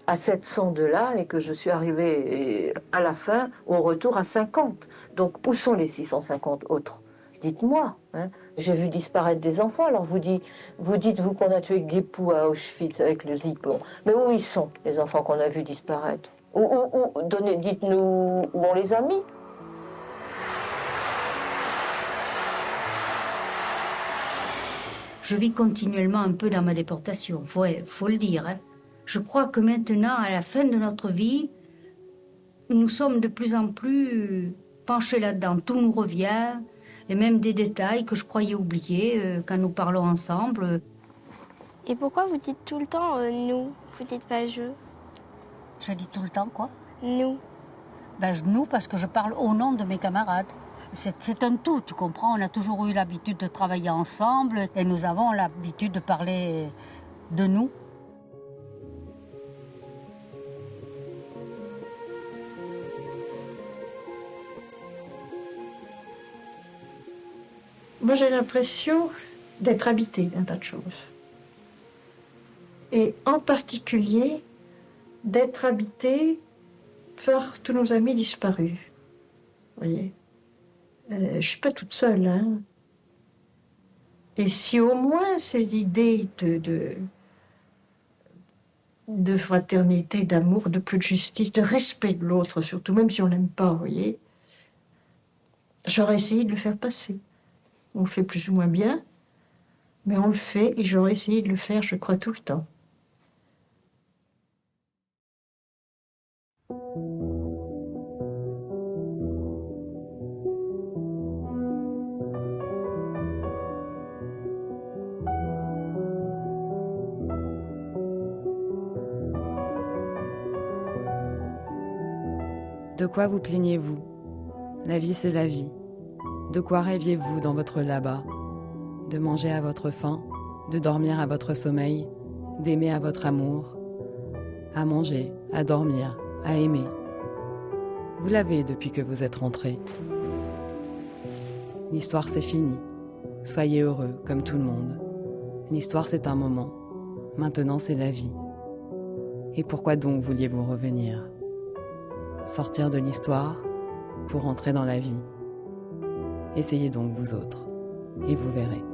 à 700 de là et que je suis arrivée à la fin, au retour, à 50. Donc où sont les 650 autres? Dites-moi. Hein. J'ai vu disparaître des enfants, alors vous dites qu'on a tué des poux à Auschwitz avec le Zippo. Mais où ils sont, les enfants qu'on a vus disparaître? Dites-nous où on les a mis. Je vis continuellement un peu dans ma déportation, faut le dire. Hein. Je crois que maintenant, à la fin de notre vie, nous sommes de plus en plus penchés là-dedans. Tout nous revient, et même des détails que je croyais oublier quand nous parlons ensemble. Et pourquoi vous dites tout le temps nous? Vous dites pas je? Je dis tout le temps quoi? Nous. Nous, parce que je parle au nom de mes camarades. C'est un tout, tu comprends? On a toujours eu l'habitude de travailler ensemble et nous avons l'habitude de parler de nous. Moi, j'ai l'impression d'être habitée d'un tas de choses. Et en particulier, d'être habitée voir tous nos amis disparus. Vous voyez, je suis pas toute seule, hein. Et si au moins ces idées de fraternité, d'amour, de plus de justice, de respect de l'autre, surtout, même si on l'aime pas, vous voyez, j'aurais essayé de le faire passer. On le fait plus ou moins bien, mais on le fait et j'aurais essayé de le faire, je crois, tout le temps. De quoi vous plaignez-vous? La vie, c'est la vie. De quoi rêviez-vous dans votre là-bas? De manger à votre faim, de dormir à votre sommeil, d'aimer à votre amour, à manger, à dormir, à aimer. Vous l'avez depuis que vous êtes rentré. L'histoire, c'est fini. Soyez heureux, comme tout le monde. L'histoire, c'est un moment. Maintenant, c'est la vie. Et pourquoi donc vouliez-vous revenir? Sortir de l'histoire pour entrer dans la vie. Essayez donc vous autres, et vous verrez.